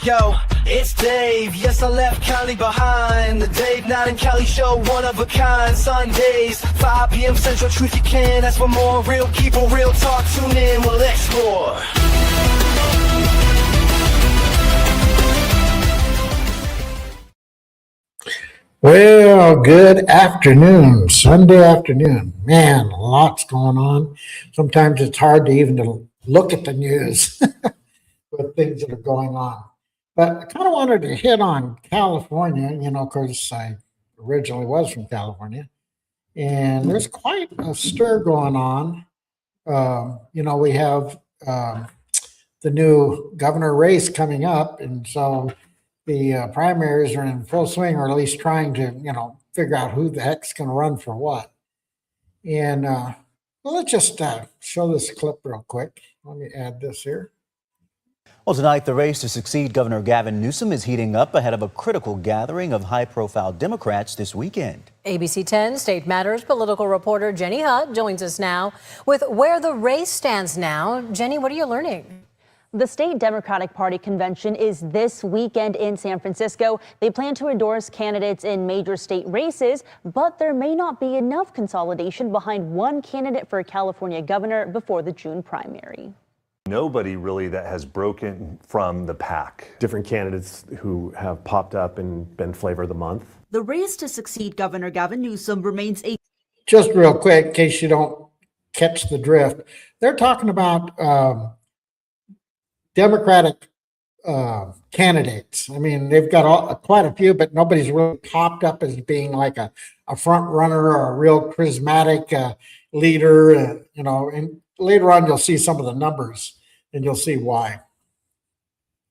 Yo, it's Dave, yes I left Cali behind. The Dave Not in Cali show, one of a kind. Sundays, 5 p.m. Central, truth you can ask for more. Real people, real talk, tune in, we'll explore. Well, good afternoon, Sunday afternoon. Man, lots going on. Sometimes it's hard to even to look at the news with things that are going on. But I kind of wanted to hit on California, because I originally was from California. And there's quite a stir going on. We have the new governor race coming up. And so the primaries are in full swing, or at least trying to, figure out who the heck's going to run for what. And let's just show this clip real quick. Let me add this here. Well, tonight, the race to succeed Governor Gavin Newsom is heating up ahead of a critical gathering of high-profile Democrats this weekend. ABC 10 State Matters political reporter Jenny Hutt joins us now with where the race stands now. Jenny, what are you learning? The state Democratic Party convention is this weekend in San Francisco. They plan to endorse candidates in major state races, but there may not be enough consolidation behind one candidate for California governor before the June primary. Nobody really that has broken from the pack. Different candidates who have popped up and been flavor of the month. The race to succeed Governor Gavin Newsom remains a... Just real quick, in case you don't catch the drift, they're talking about Democratic candidates. I mean, they've got quite a few, but nobody's really popped up as being like a front runner or a real charismatic leader, and later on you'll see some of the numbers and you'll see why.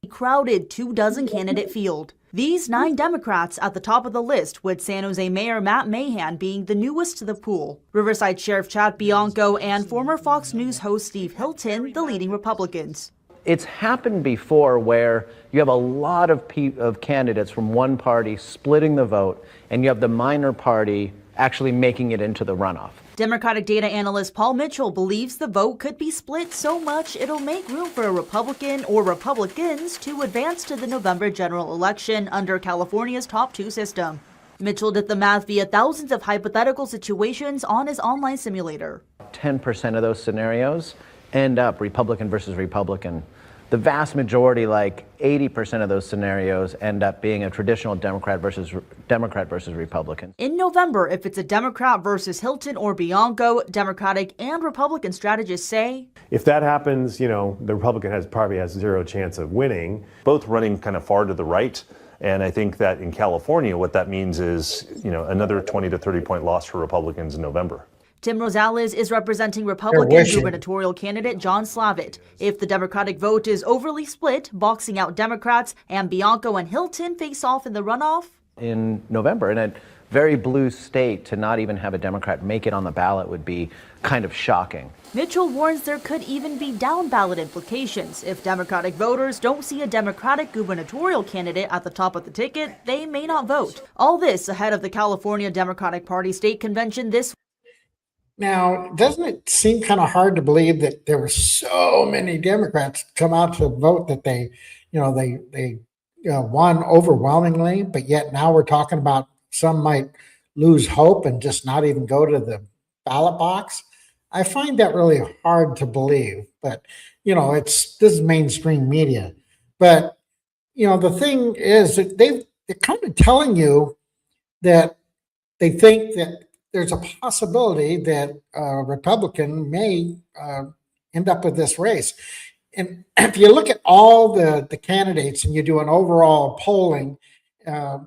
Crowded 24 candidate field. These 9 Democrats at the top of the list, with San Jose Mayor Matt Mahan being the newest to the pool. Riverside Sheriff Chad Bianco and former Fox News host Steve Hilton, the leading Republicans. It's happened before where you have a lot of candidates from one party splitting the vote, and you have the minor party actually making it into the runoff. Democratic data analyst Paul Mitchell believes the vote could be split so much it'll make room for a Republican or Republicans to advance to the November general election under California's top 2 system. Mitchell did the math via thousands of hypothetical situations on his online simulator. 10% of those scenarios end up Republican versus Republican. The vast majority, like 80% of those scenarios, end up being a traditional Democrat versus Republican. In November, if it's a Democrat versus Hilton or Bianco, Democratic and Republican strategists say, if that happens, the Republican probably has zero chance of winning. Both running kind of far to the right. And I think that in California, what that means is, another 20 to 30 point loss for Republicans in November. Tim Rosales is representing Republican gubernatorial candidate John Slavitt. If the Democratic vote is overly split, boxing out Democrats and Bianco and Hilton face off in the runoff. In November, in a very blue state, to not even have a Democrat make it on the ballot would be kind of shocking. Mitchell warns there could even be down ballot implications. If Democratic voters don't see a Democratic gubernatorial candidate at the top of the ticket, they may not vote. All this ahead of the California Democratic Party state convention this week. Now, doesn't it seem kind of hard to believe that there were so many Democrats come out to vote that they won overwhelmingly, but yet now we're talking about some might lose hope and just not even go to the ballot box? I find that really hard to believe, but this is mainstream media. But the thing is that they're kind of telling you that they think that there's a possibility that a Republican may end up with this race. And if you look at all the candidates and you do an overall polling, the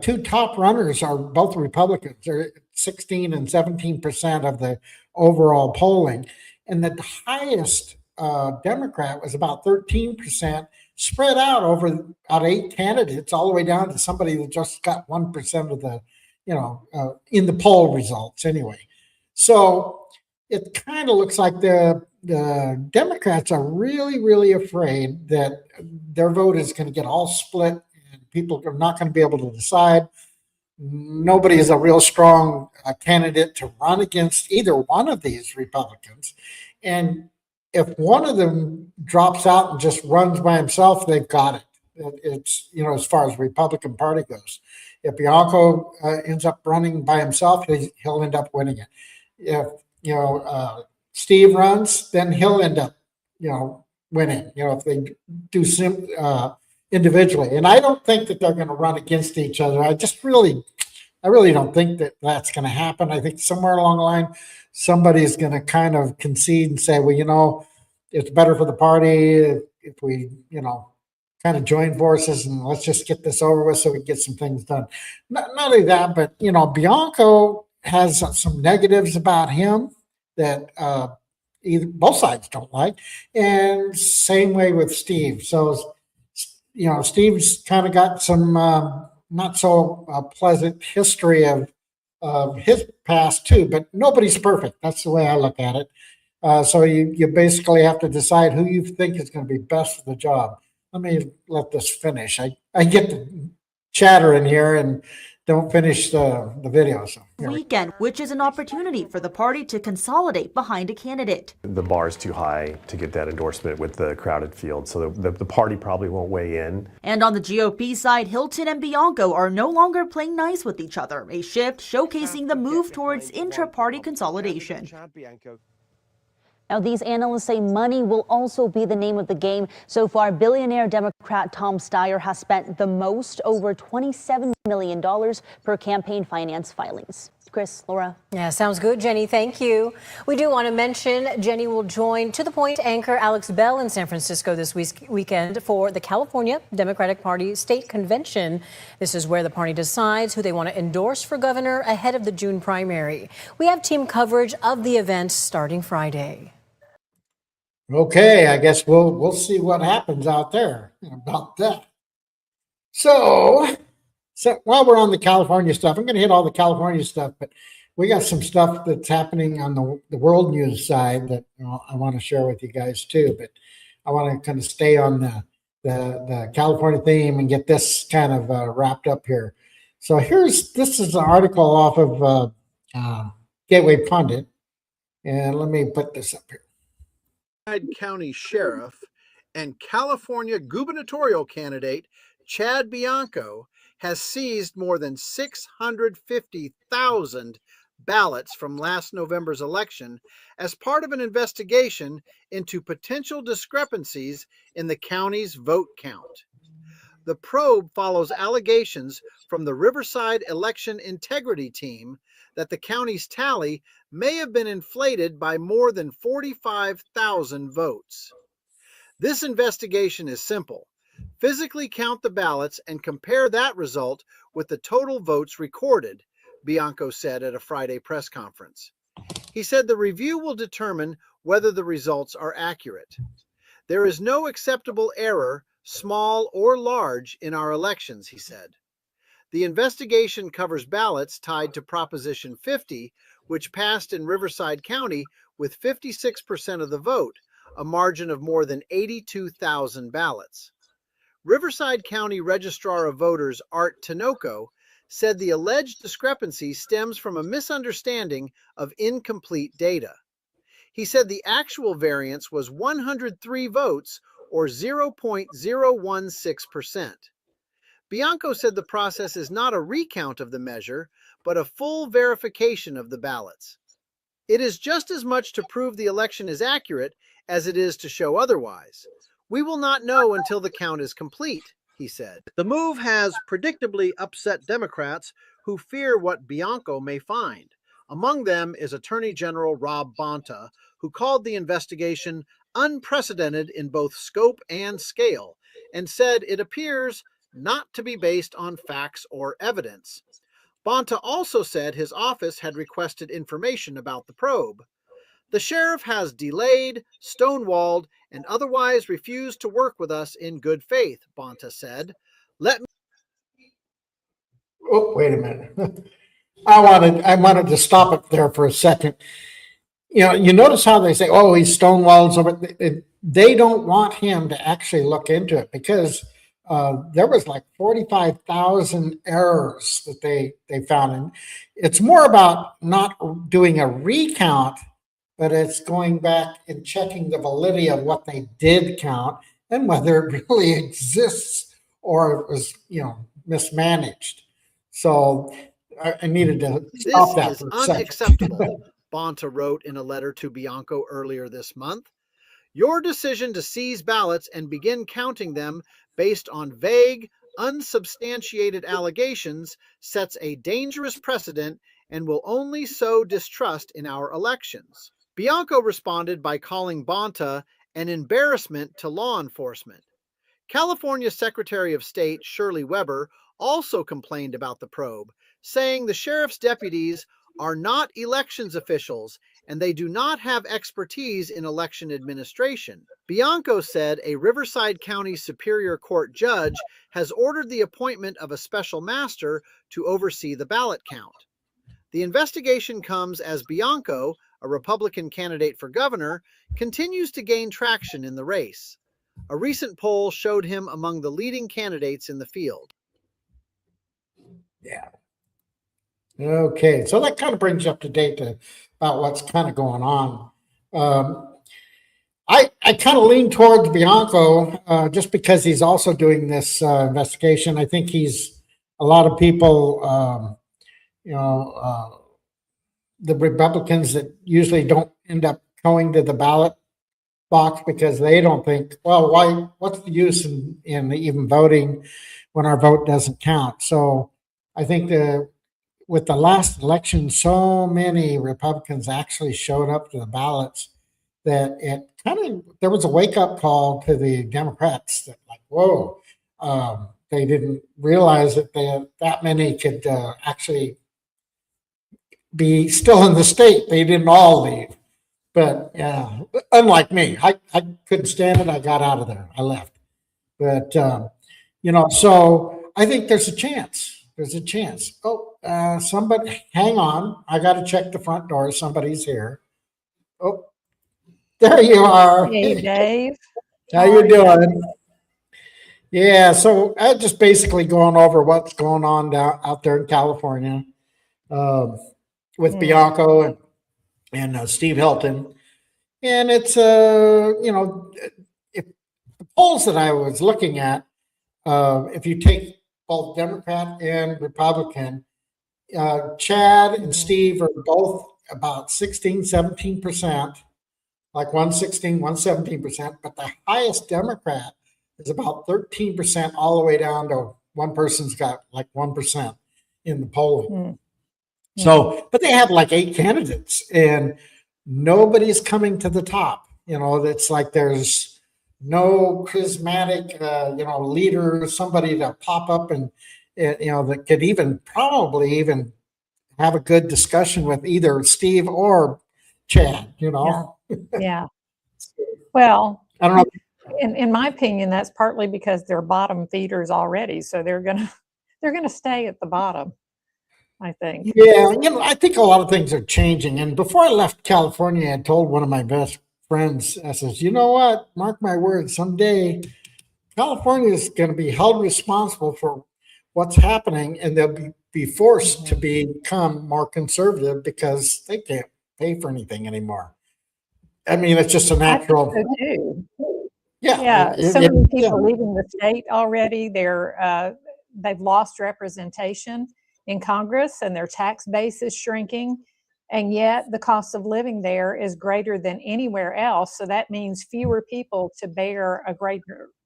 2 top runners are both Republicans. They're 16 and 17% of the overall polling. And the highest Democrat was about 13%, spread out over about 8 candidates, all the way down to somebody that just got 1% of the in the poll results anyway. So it kind of looks like the Democrats are really, really afraid that their vote is going to get all split and people are not going to be able to decide. Nobody is a real strong candidate to run against either one of these Republicans. And if one of them drops out and just runs by himself, they've got it. It's, you know, as far as Republican Party goes. If Bianco ends up running by himself, he'll end up winning it. If, you know, Steve runs, then he'll end up, you know, winning, you know, if they do individually. And I don't think that they're going to run against each other. I really don't think that that's going to happen. I think somewhere along the line, somebody's going to kind of concede and say, well, you know, it's better for the party if we, you know, kind of join forces and let's just get this over with so we can get some things done. Not only that, but, you know, Bianco has some negatives about him that both sides don't like. And same way with Steve. So, you know, Steve's kind of got some not so pleasant history of his past too, but nobody's perfect. That's the way I look at it. So you basically have to decide who you think is going to be best for the job. Let me let this finish. I get the chatter in here and don't finish the video. So Weekend, which is an opportunity for the party to consolidate behind a candidate. The bar is too high to get that endorsement with the crowded field, so the party probably won't weigh in. And on the GOP side, Hilton and Bianco are no longer playing nice with each other, a shift showcasing the move towards intra-party consolidation. Now, these analysts say money will also be the name of the game. So far, billionaire Democrat Tom Steyer has spent the most, over $27 million per campaign finance filings. Chris, Laura. Yeah, sounds good, Jenny. Thank you. We do want to mention Jenny will join To The Point anchor Alex Bell in San Francisco this weekend for the California Democratic Party State Convention. This is where the party decides who they want to endorse for governor ahead of the June primary. We have team coverage of the event starting Friday. okay, I guess we'll see what happens out there about that. So while we're on the California stuff, I'm going to hit all the California stuff, but we got some stuff that's happening on the world news side that I want to share with you guys too. But I want to kind of stay on the California theme and get this kind of wrapped up here. So this is an article off of Gateway Pundit, and let me put this up here. County Sheriff and California gubernatorial candidate Chad Bianco has seized more than 650,000 ballots from last November's election as part of an investigation into potential discrepancies in the county's vote count. The probe follows allegations from the Riverside Election Integrity Team that the county's tally may have been inflated by more than 45,000 votes. This investigation is simple. Physically count the ballots and compare that result with the total votes recorded, Bianco said at a Friday press conference. He said the review will determine whether the results are accurate. There is no acceptable error, small or large, in our elections, he said. The investigation covers ballots tied to Proposition 50, which passed in Riverside County with 56% of the vote, a margin of more than 82,000 ballots. Riverside County Registrar of Voters Art Tinoco said the alleged discrepancy stems from a misunderstanding of incomplete data. He said the actual variance was 103 votes, or 0.016%. Bianco said the process is not a recount of the measure, but a full verification of the ballots. It is just as much to prove the election is accurate as it is to show otherwise. We will not know until the count is complete, he said. The move has predictably upset Democrats who fear what Bianco may find. Among them is Attorney General Rob Bonta, who called the investigation unprecedented in both scope and scale, and said it appears not to be based on facts or evidence. Bonta also said his office had requested information about the probe. The sheriff has delayed, stonewalled, and otherwise refused to work with us in good faith, Bonta said. Oh, wait a minute. I wanted to stop it there for a second. You know, you notice how they say, oh, he's stonewalled. So they don't want him to actually look into it because there was like 45,000 errors that they found. And it's more about not doing a recount but it's going back and checking the validity of what they did count and whether it really exists or it was, mismanaged. So I needed to stop that This is for a second. unacceptable, Bonta wrote in a letter to Bianco earlier this month. Your decision to seize ballots and begin counting them based on vague, unsubstantiated allegations sets a dangerous precedent and will only sow distrust in our elections. Bianco responded by calling Bonta an embarrassment to law enforcement. California Secretary of State Shirley Weber also complained about the probe, saying the sheriff's deputies are not elections officials and they do not have expertise in election administration. Bianco said a Riverside County Superior Court judge has ordered the appointment of a special master to oversee the ballot count. The investigation comes as Bianco, a Republican candidate for governor, continues to gain traction in the race. A recent poll showed him among the leading candidates in the field. Yeah. Okay, so that kind of brings you up to date about what's kind of going on. I kind of lean towards Bianco just because he's also doing this investigation. I think a lot of people, the Republicans that usually don't end up going to the ballot box because they don't think, well, what's the use in even voting when our vote doesn't count? So I think with the last election, so many Republicans actually showed up to the ballots that there was a wake-up call to the Democrats that whoa, they didn't realize that that many could actually be still in the state. They didn't all leave. But unlike me, I couldn't stand it. I got out of there. I left. But, so I think there's a chance. There's a chance. Somebody, hang on. I got to check the front door. Somebody's here. Oh, there you are. Hey, Dave. How you doing? Yeah, so I just basically going over what's going on out there in California with Bianco and Steve Hilton. And it's, if the polls that I was looking at, if you take both Democrat and Republican, Chad and Steve are both about 16, 17%, like 116, 117%, but the highest Democrat is about 13% all the way down to one person's got like 1% in the polling. So, but they have like 8 candidates and nobody's coming to the top. It's like there's no charismatic, leader, somebody to pop up and, that could probably even have a good discussion with either Steve or Chad, Yeah. Well, I don't know. In my opinion, that's partly because they're bottom feeders already. So they're gonna stay at the bottom, I think. Yeah, I think a lot of things are changing. And before I left California, I told one of my best friends, I says, you know what, mark my words, someday California is going to be held responsible for what's happening and they'll be forced to become more conservative because they can't pay for anything anymore. I mean, it's just a natural. I think so too. Yeah. So many people leaving the state already. They've lost representation in Congress and their tax base is shrinking. And yet the cost of living there is greater than anywhere else. So that means fewer people to bear a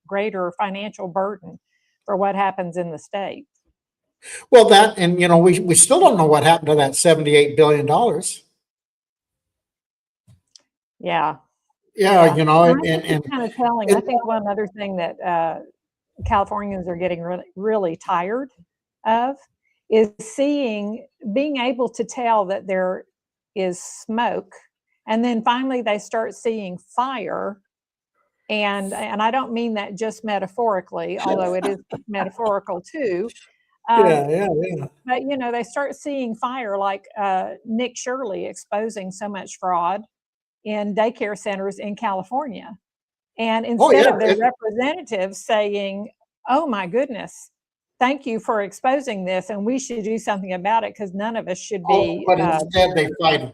greater financial burden for what happens in the state. Well, and we still don't know what happened to that $78 billion. Yeah. Yeah, it's kind of telling. I think one other thing that Californians are getting really, really tired of is being able to tell that there is smoke, and then finally they start seeing fire. And I don't mean that just metaphorically, although it is metaphorical too. Yeah. But they start seeing fire, like Nick Shirley exposing so much fraud in daycare centers in California. And instead of their representatives saying, oh my goodness, thank you for exposing this and we should do something about it because none of us should be. But instead they fight him.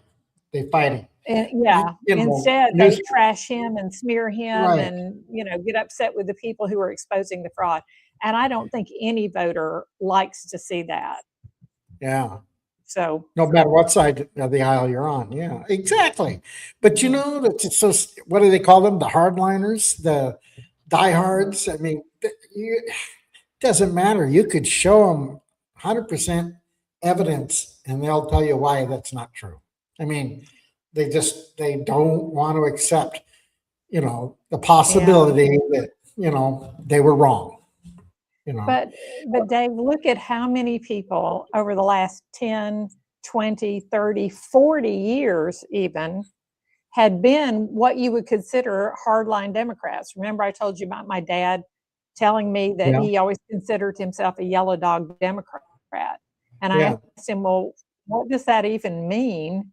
they fight him. And yeah, You know, instead they trash him and smear him Right. and, get upset with the people who are exposing the fraud. And I don't think any voter likes to see that. Yeah. So No matter what side of the aisle you're on. Yeah, exactly. But you know, that's so, what do they call them? The hardliners, the diehards. I mean, it doesn't matter. You could show them 100% evidence and they'll tell you why that's not true. I mean, they don't want to accept, the possibility that, they were wrong. But Dave, look at how many people over the last 10, 20, 30, 40 years even had been what you would consider hardline Democrats. Remember I told you about my dad telling me that he always considered himself a yellow dog Democrat. And I asked him, well, what does that even mean?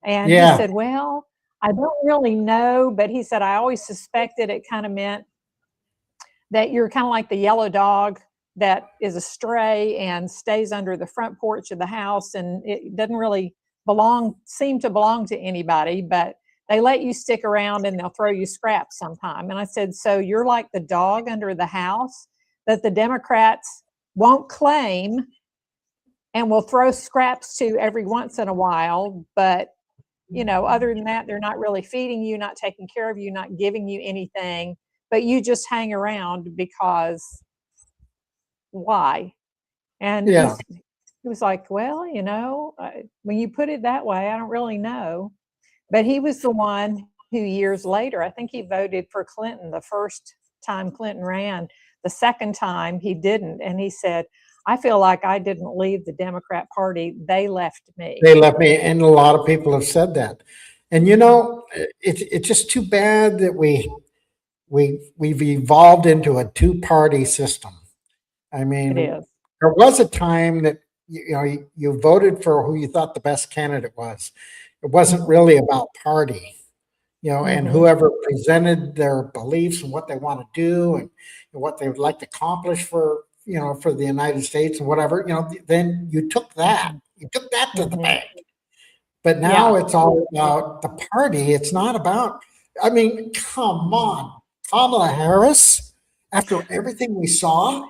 And he said, well, I don't really know, but he said, I always suspected it kind of meant that you're kind of like the yellow dog that is a stray and stays under the front porch of the house, and it doesn't really seem to belong to anybody, but they let you stick around and they'll throw you scraps sometime. And I said, so you're like the dog under the house that the Democrats won't claim and will throw scraps to every once in a while, but other than that, they're not really feeding you, not taking care of you, not giving you anything. But you just hang around because why? And he was like, well, when you put it that way, I don't really know. But he was the one who years later, I think he voted for Clinton the first time Clinton ran. The second time he didn't. And he said, I feel like I didn't leave the Democrat Party. They left me. They left me. And a lot of people have said that. And, it's just too bad that we've evolved into a two-party system. I mean, there was a time that you voted for who you thought the best candidate was. It wasn't really about party, and whoever presented their beliefs and what they want to do and what they would like to accomplish for the United States and whatever, then you took that to the bank. But now it's all about the party. It's not about, I mean, come on. Kamala Harris, after everything we saw.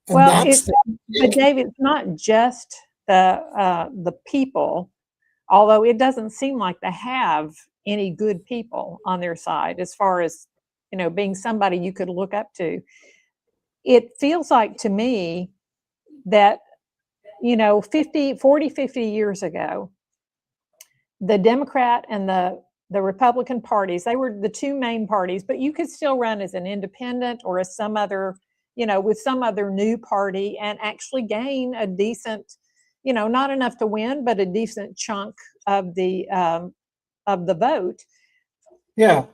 Well, but Dave, it's not just the people, although it doesn't seem like they have any good people on their side as far as, being somebody you could look up to. It feels like to me that, 40, 50 years ago, the Democrat and the Republican parties, they were the two main parties, but you could still run as an independent or as some other, with some other new party and actually gain a decent, not enough to win, but a decent chunk of the vote. Yeah.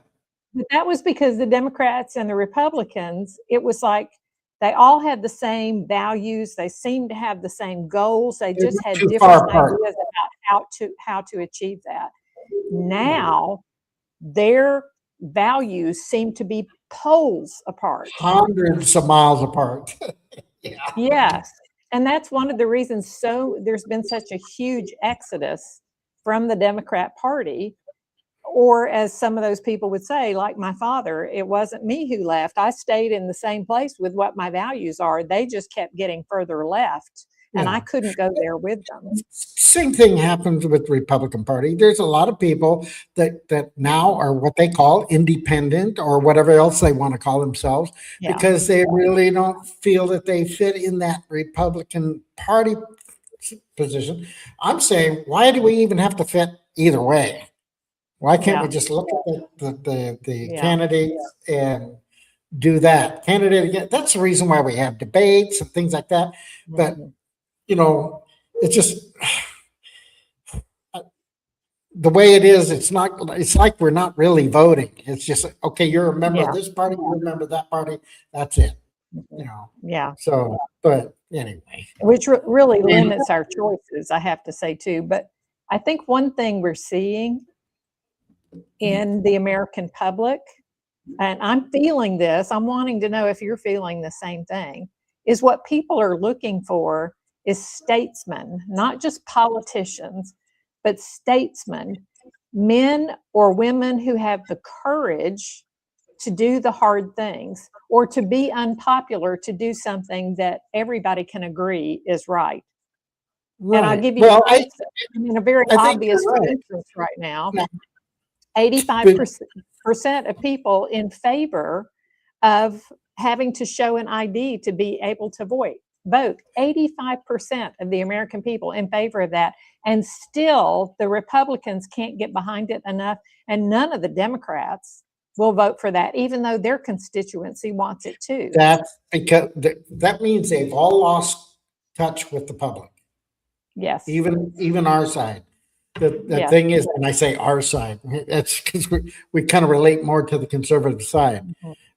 But that was because the Democrats and the Republicans, it was like they all had the same values. They seemed to have the same goals. They just had different ideas about how to achieve that. Now, their values seem to be poles apart. Hundreds of miles apart. Yes. And that's one of the reasons there's been such a huge exodus from the Democrat Party. Or as some of those people would say, like my father, it wasn't me who left. I stayed in the same place with what my values are. They just kept getting further left. And I couldn't go there with them. Same thing happens with the Republican Party. There's a lot of people that now are what they call independent or whatever else they want to call themselves because they really don't feel that they fit in that Republican Party position. I'm saying, why do we even have to fit either way? Why can't we just look at the candidates and do that? That's the reason why we have debates and things like that. But it's just the way it is. It's like we're not really voting. It's just, okay, you're a member of this party, you're a member of that party. That's it. Yeah. So, but anyway. Which really limits our choices, I have to say too. But I think one thing we're seeing in the American public, and I'm feeling this, I'm wanting to know if you're feeling the same thing, is what people are looking for is statesmen, not just politicians, but statesmen men or women who have the courage to do the hard things or to be unpopular, to do something that everybody can agree is right. And I'll give you a very I think obvious you're right. instance right now. Yeah. 85% of people in favor of having to show an ID to be able to vote. 85% of the American people in favor of that. And still the Republicans can't get behind it enough. And none of the Democrats will vote for that, even though their constituency wants it too. That's because that means they've all lost touch with the public. Yes. Even our side. The Yes. thing is, and I say our side, that's because we kind of relate more to the conservative side.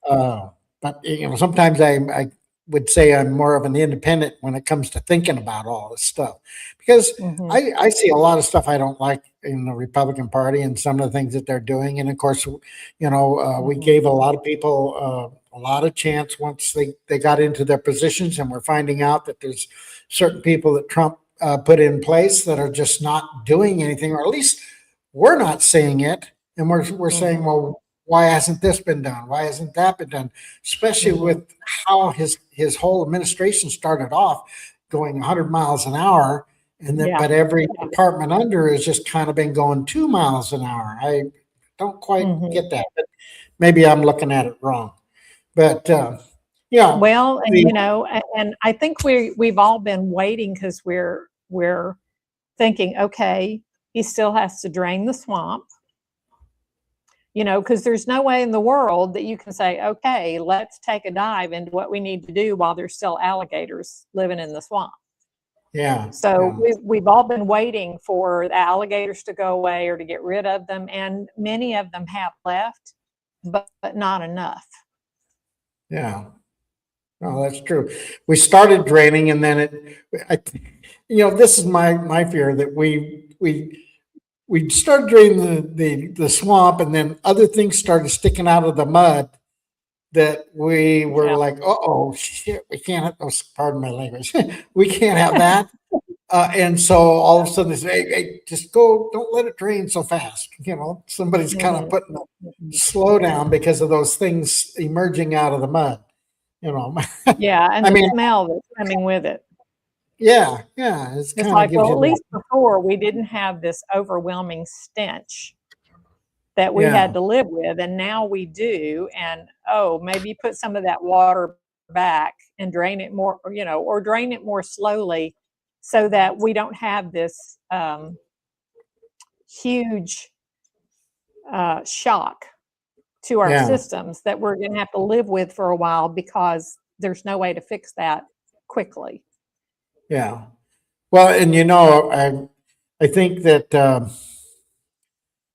But you know, sometimes I would say I'm more of an independent when it comes to thinking about all this stuff, because I see a lot of stuff I don't like in the Republican Party and some of the things that they're doing. And of course, you know, we gave a lot of people a lot of chance once they got into their positions, and we're finding out that there's certain people that Trump put in place that are just not doing anything, or at least we're not seeing it. And we're saying, well, why hasn't this been done? Why hasn't that been done? Especially with how his whole administration started off going 100 miles an hour, and then but every department under has just kind of been going 2 miles an hour. I don't quite get that, but maybe I'm looking at it wrong. But yeah. Well, and you know, and I think we've all been waiting because we're thinking, okay, he still has to drain the swamp. You know, because there's no way in the world that you can say, okay, let's take a dive into what we need to do while there's still alligators living in the swamp. Yeah. So we've all been waiting for the alligators to go away or to get rid of them. And many of them have left, but not enough. Yeah. Oh, that's true. We started draining, and then you know, this is my fear that we started draining the swamp, and then other things started sticking out of the mud that we were like, oh shit, we can't have those, pardon my language, we can't have that. And so all of a sudden they say, hey, just go, don't let it drain so fast. You know, somebody's kind of putting a slow down because of those things emerging out of the mud, you know. Yeah, and the smell that's coming with it. Yeah, it's like, well, at least before we didn't have this overwhelming stench that we had to live with, and now we do. And maybe put some of that water back and drain it more, you know, or drain it more slowly, so that we don't have this huge shock to our systems that we're going to have to live with for a while, because there's no way to fix that quickly. Yeah. Well, and you know, I think that, you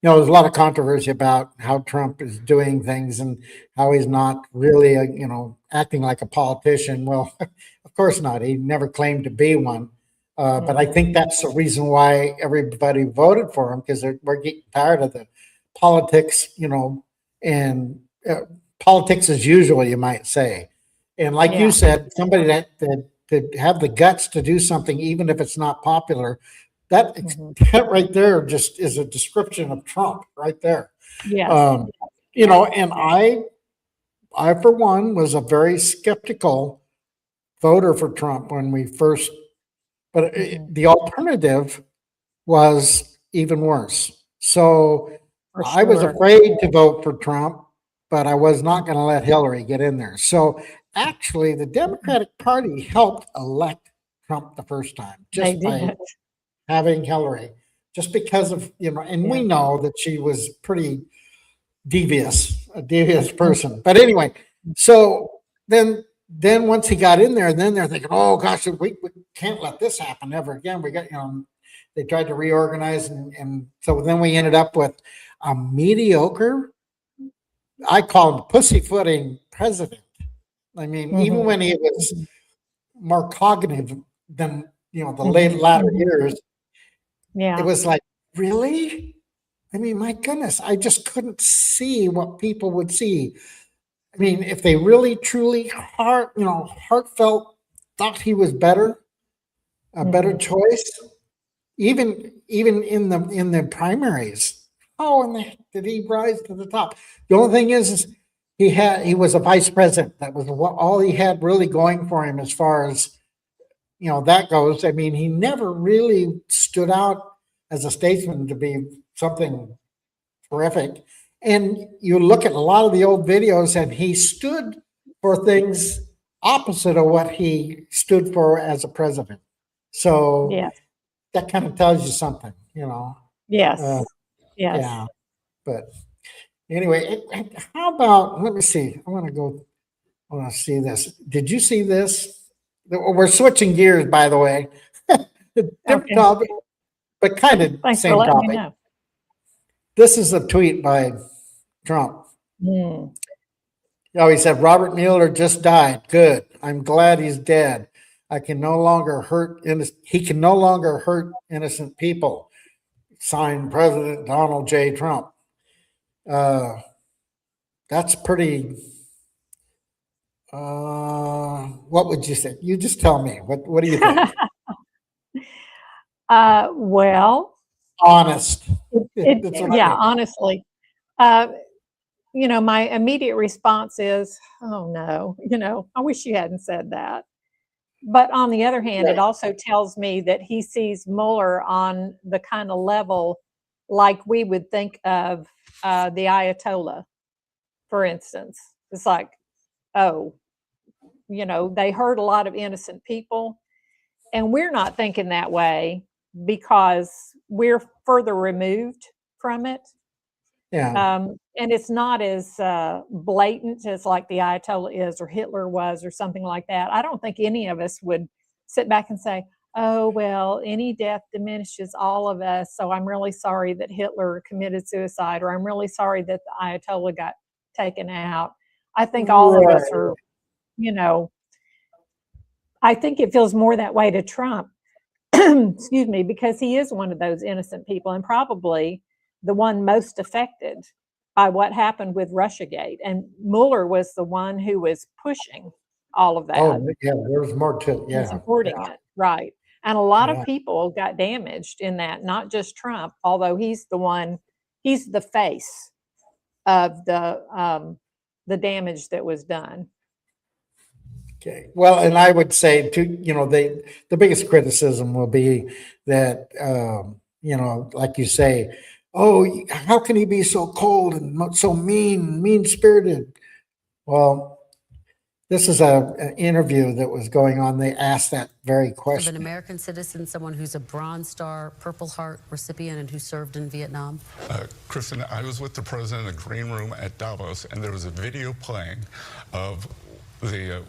know, there's a lot of controversy about how Trump is doing things and how he's not really, you know, acting like a politician. Well, of course not. He never claimed to be one. But I think that's the reason why everybody voted for him, because we're getting tired of the politics, you know, and politics as usual, you might say. And like you said, somebody that to have the guts to do something, even if it's not popular, that right there just is a description of Trump right there. Yeah. You know, and I for one was a very skeptical voter for Trump when we first, but the alternative was even worse. So I was afraid to vote for Trump, but I was not going to let Hillary get in there. So actually, the Democratic Party helped elect Trump the first time, just by having Hillary, just because of, you know, and we know that she was pretty a devious person. But anyway, so then once he got in there, then they're thinking, oh gosh, we can't let this happen ever again. We got, you know, they tried to reorganize, and so then we ended up with a mediocre, I call him pussyfooting president. I mean, even when he was more cognitive than, you know, the latter years, it was like, really? I mean, my goodness, I just couldn't see what people would see. I mean, if they really, truly, heartfelt thought he was better, a better choice, even in the primaries, how in the heck did he rise to the top? The only thing is he was a vice president. That was all he had really going for him as far as, that goes. I mean, he never really stood out as a statesman to be something terrific. And you look at a lot of the old videos and he stood for things opposite of what he stood for as a president. So Yes. that kind of tells you something, Yes. Yes. Yeah. But anyway, how about, let me see. I want to see this. Did you see this? We're switching gears, by the way. Different Okay. topic, but kind of Thanks same for letting me topic. know. This is a tweet by Trump. Hmm. He said, Robert Mueller just died. Good. I'm glad he's dead. He can no longer hurt innocent people. Signed, President Donald J. Trump. That's pretty. What would you say? You just tell me. What do you think? Well, Honest. That's what I yeah, mean. honestly, my immediate response is, oh no, I wish you hadn't said that. But on the other hand, it also tells me that he sees Mueller on the kind of level like we would think of the Ayatollah, for instance. It's like, oh, they hurt a lot of innocent people. And we're not thinking that way because we're further removed from it. Yeah. And it's not as blatant as like the Ayatollah is or Hitler was or something like that. I don't think any of us would sit back and say, oh, well, any death diminishes all of us. So I'm really sorry that Hitler committed suicide, or I'm really sorry that the Ayatollah got taken out. I think all of us are, I think it feels more that way to Trump, excuse me, because he is one of those innocent people and probably the one most affected by what happened with Russiagate. And Mueller was the one who was pushing all of that. Oh, yeah, there was more to it. Yeah. Supporting it, right. And a lot of people got damaged in that, not just Trump, although he's the face of the damage that was done. Okay. Well, and I would say too, the biggest criticism will be that, like you say, oh, how can he be so cold and so mean-spirited? Well, this is an interview that was going on. They asked that very question. Of an American citizen, someone who's a Bronze Star, Purple Heart recipient and who served in Vietnam? Kristen, I was with the president in the green room at Davos, and there was a video playing of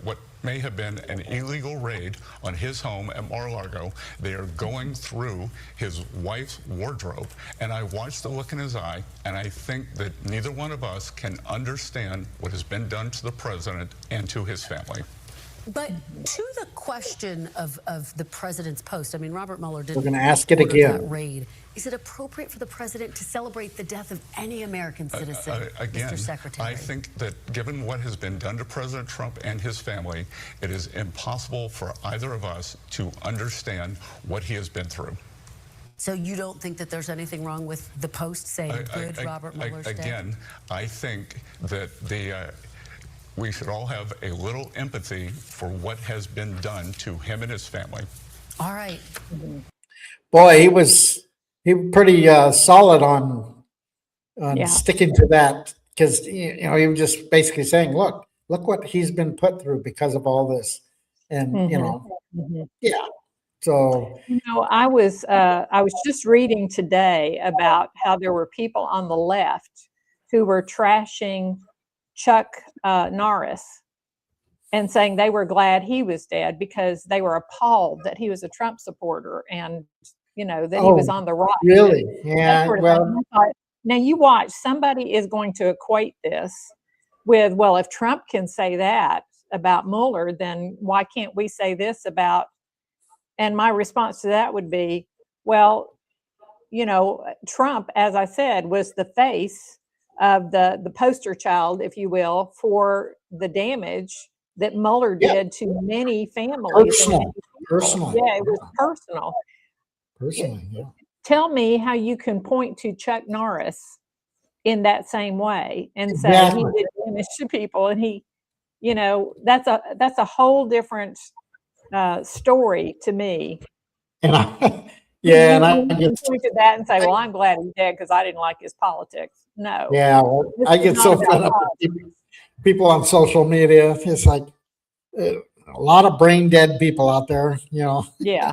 what may have been an illegal raid on his home at Mar-a-Lago. They are going through his wife's wardrobe, and I watched the look in his eye, and I think that neither one of us can understand what has been done to the president and to his family. But to the question of the president's post, I mean, Robert Mueller didn't We're going to ask it order again. that raid. Is it appropriate for the president to celebrate the death of any American citizen, Again, Mr. Secretary? I think that given what has been done to President Trump and his family, it is impossible for either of us to understand what he has been through. So you don't think that there's anything wrong with the post saying, good, Robert Mueller's dead? Again, I think that we should all have a little empathy for what has been done to him and his family. All right. Boy, he was pretty solid on sticking to that, because he was just basically saying, look what he's been put through because of all this, and yeah. So I was just reading today about how there were people on the left who were trashing Chuck Norris and saying they were glad he was dead because they were appalled that he was a Trump supporter and that he was on the right. Really? Yeah. Well, now you watch, somebody is going to equate this with, well, if Trump can say that about Mueller, then why can't we say this about? And my response to that would be, well, Trump, as I said, was the face of the poster child, if you will, for the damage that Mueller did to many families. Personal. Yeah, it was personal. Personally, yeah. Tell me how you can point to Chuck Norris in that same way and say Exactly. he did damage to people, and he, that's a whole different story to me. And I, You yeah, and I you get, can point to that and say, "Well, I'm glad he's dead because I didn't like his politics." No, yeah, well, this I is get not so about fed up with politics. people on social media. It's like a lot of brain dead people out there, Yeah, yeah,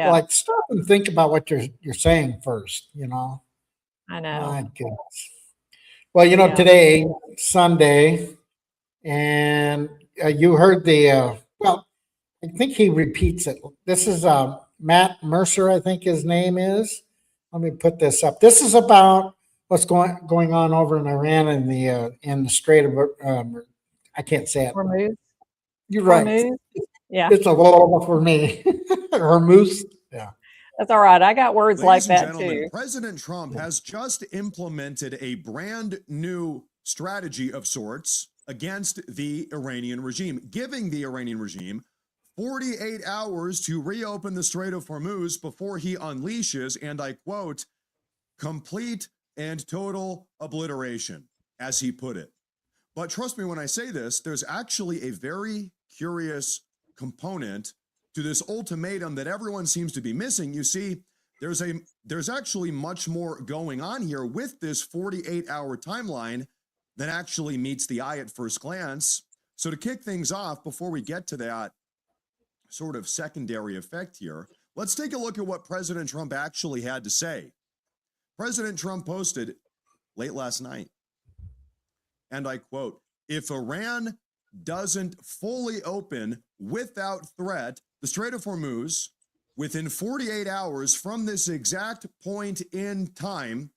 like stop and think about what you're saying first, I know. My goodness. Well, Yeah. today, Sunday, and you heard well, I think he repeats it. This is Matt Mercer, I think his name is. Let me put this up. This is about what's going on over in Iran in the Strait of I can't say it. Hormuz. You're right. Hormuz. Yeah, It's a little for me. Hormuz. Yeah. that's all right. I got words like Ladies and that gentlemen, too. President Trump has just implemented a brand new strategy of sorts against the Iranian regime, giving the Iranian regime 48 hours to reopen the Strait of Hormuz before he unleashes, and I quote, complete and total obliteration, as he put it. But trust me when I say this, there's actually a very curious component to this ultimatum that everyone seems to be missing. You see, there's actually much more going on here with this 48-hour timeline than actually meets the eye at first glance. So to kick things off, before we get to that sort of secondary effect here, let's take a look at what President Trump actually had to say. President Trump posted late last night, and I quote, "If Iran doesn't fully open without threat the Strait of Hormuz within 48 hours from this exact point in time,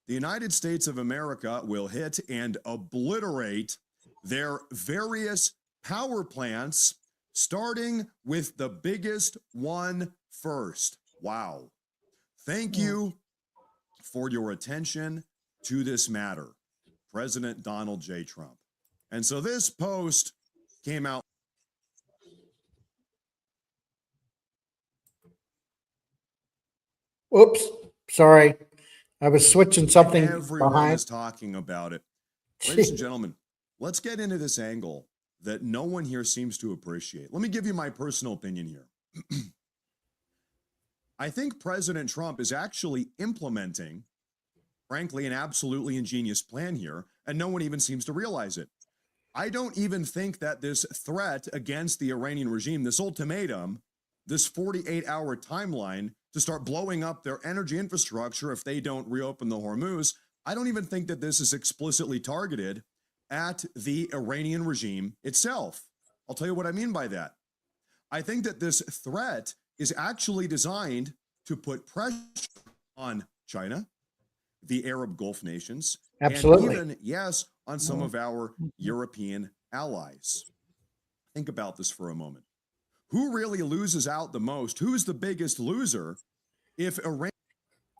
the United States of America will hit and obliterate their various power plants, starting with the biggest one first." Wow. Thank you for your attention to this matter, President Donald J. Trump. And so this post came out. Oops, sorry. I was switching something Everyone behind. is talking about it. Ladies and gentlemen, let's get into this angle that no one here seems to appreciate. Let me give you my personal opinion here. I think President Trump is actually implementing, frankly, an absolutely ingenious plan here, and no one even seems to realize it. I don't even think that this threat against the Iranian regime, this ultimatum, this 48-hour timeline to start blowing up their energy infrastructure if they don't reopen the Hormuz, I don't even think that this is explicitly targeted at the Iranian regime itself. I'll tell you what I mean by that. I think that this threat is actually designed to put pressure on China, the Arab Gulf nations, Absolutely. and even, yes, on some of our European allies. Think about this for a moment. Who really loses out the most? Who's the biggest loser if Iran?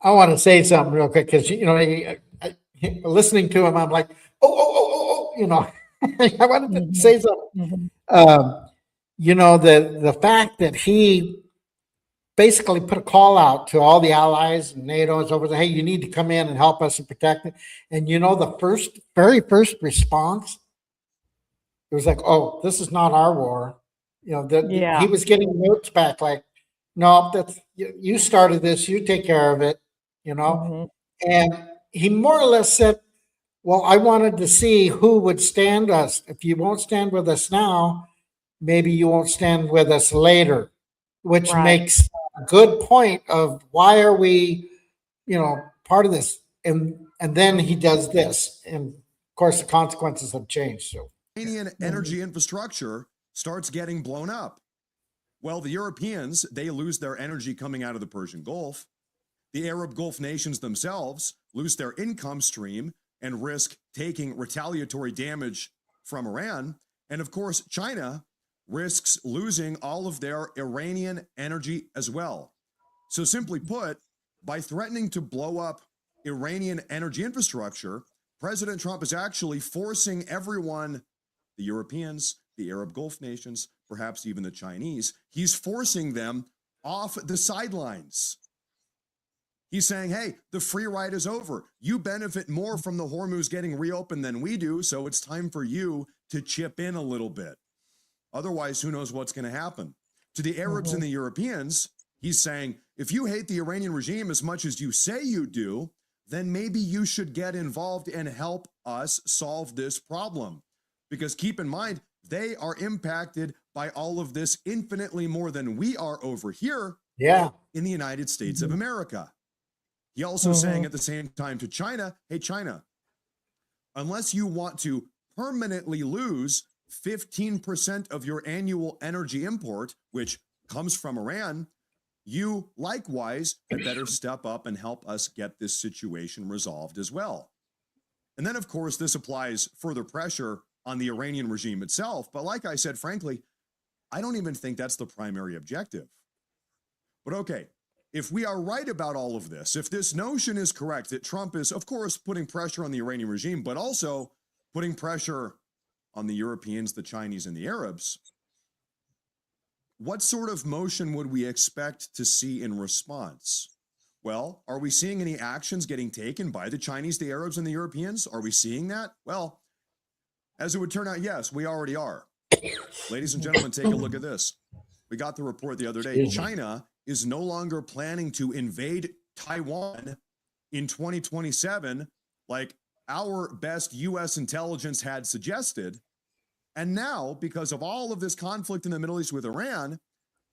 I want to say something real quick because listening to him, I'm like, oh, I wanted to say something. The fact that he basically put a call out to all the allies and NATO's over there, hey, you need to come in and help us and protect it. And the very first response, it was like, oh, this is not our war. He was getting notes back like, no, that's you started this, you take care of it, And he more or less said, well, I wanted to see who would stand us. If you won't stand with us now, maybe you won't stand with us later, which makes a good point of why are we, part of this. And then he does this. And of course, the consequences have changed. So Iranian energy infrastructure starts getting blown up. Well, the Europeans, they lose their energy coming out of the Persian Gulf. The Arab Gulf nations themselves lose their income stream and risk taking retaliatory damage from Iran. And of course, China risks losing all of their Iranian energy as well. So simply put, by threatening to blow up Iranian energy infrastructure, President Trump is actually forcing everyone, the Europeans, the Arab Gulf nations, perhaps even the Chinese, he's forcing them off the sidelines. He's saying, hey, the free ride is over. You benefit more from the Hormuz getting reopened than we do, so it's time for you to chip in a little bit. Otherwise, who knows what's going to happen? To the Arabs and the Europeans, he's saying, if you hate the Iranian regime as much as you say you do, then maybe you should get involved and help us solve this problem. Because keep in mind, they are impacted by all of this infinitely more than we are over here in the United States of America. He also saying at the same time to China, hey, China, unless you want to permanently lose 15% of your annual energy import, which comes from Iran, you likewise had better step up and help us get this situation resolved as well. And then, of course, this applies further pressure on the Iranian regime itself. But like I said, frankly, I don't even think that's the primary objective. But okay, if we are right about all of this, if this notion is correct that Trump is, of course, putting pressure on the Iranian regime, but also putting pressure on the Europeans, the Chinese, and the Arabs, what sort of motion would we expect to see in response? Well, are we seeing any actions getting taken by the Chinese, the Arabs, and the Europeans? Are we seeing that? Well, as it would turn out, yes, we already are. Ladies and gentlemen, take a look at this. We got the report the other day. China is no longer planning to invade Taiwan in 2027, like our best U.S. intelligence had suggested. And now, because of all of this conflict in the Middle East with Iran,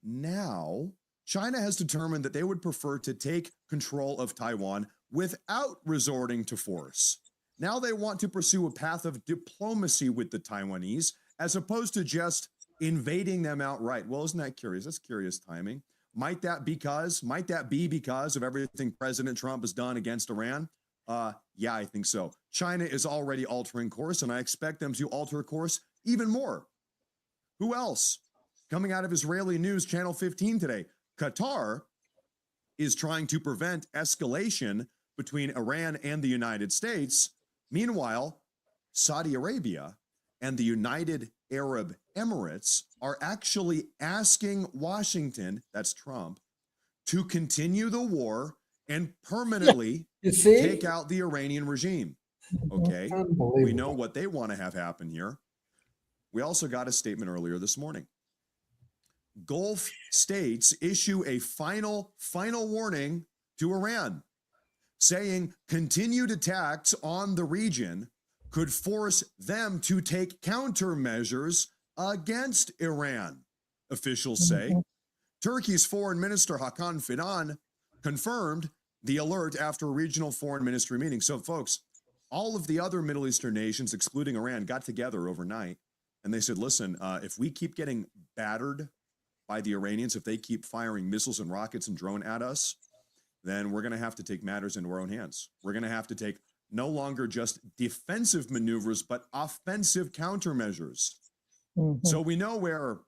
now China has determined that they would prefer to take control of Taiwan without resorting to force. Now they want to pursue a path of diplomacy with the Taiwanese as opposed to just invading them outright. Well, isn't that curious? That's curious timing. Might that be because of everything President Trump has done against Iran? Yeah, I think so. China is already altering course, and I expect them to alter course even more. Who else? Coming out of Israeli news, Channel 15 today, Qatar is trying to prevent escalation between Iran and the United States. Meanwhile, Saudi Arabia and the United Arab Emirates are actually asking Washington, that's Trump, to continue the war and permanently take out the Iranian regime. Okay, we know what they want to have happen here. We also got a statement earlier this morning. Gulf states issue a final warning to Iran, saying continued attacks on the region could force them to take countermeasures against Iran, officials say. Turkey's Foreign Minister Hakan Fidan confirmed the alert after a regional foreign ministry meeting. So, folks, all of the other Middle Eastern nations, excluding Iran, got together overnight, and they said, listen, if we keep getting battered by the Iranians, if they keep firing missiles and rockets and drone at us, then we're going to have to take matters into our own hands. We're going to have to take no longer just defensive maneuvers, but offensive countermeasures. So we know where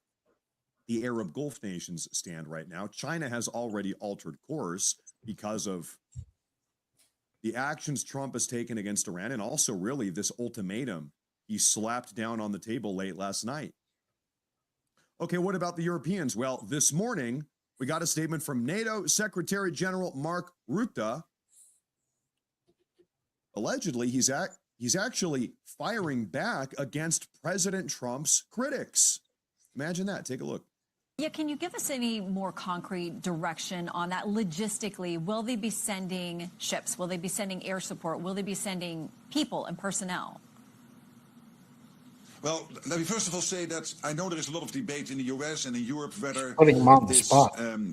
the Arab Gulf nations stand right now. China has already altered course because of the actions Trump has taken against Iran, and also really this ultimatum he slapped down on the table late last night. Okay, what about the Europeans? Well, this morning, we got a statement from NATO Secretary General Mark Rutte. Allegedly, he's actually firing back against President Trump's critics. Imagine that. Take a look. Yeah, can you give us any more concrete direction on that logistically? Will they be sending ships? Will they be sending air support? Will they be sending people and personnel? Well, let me first of all say that I know there is a lot of debate in the US and in Europe whether this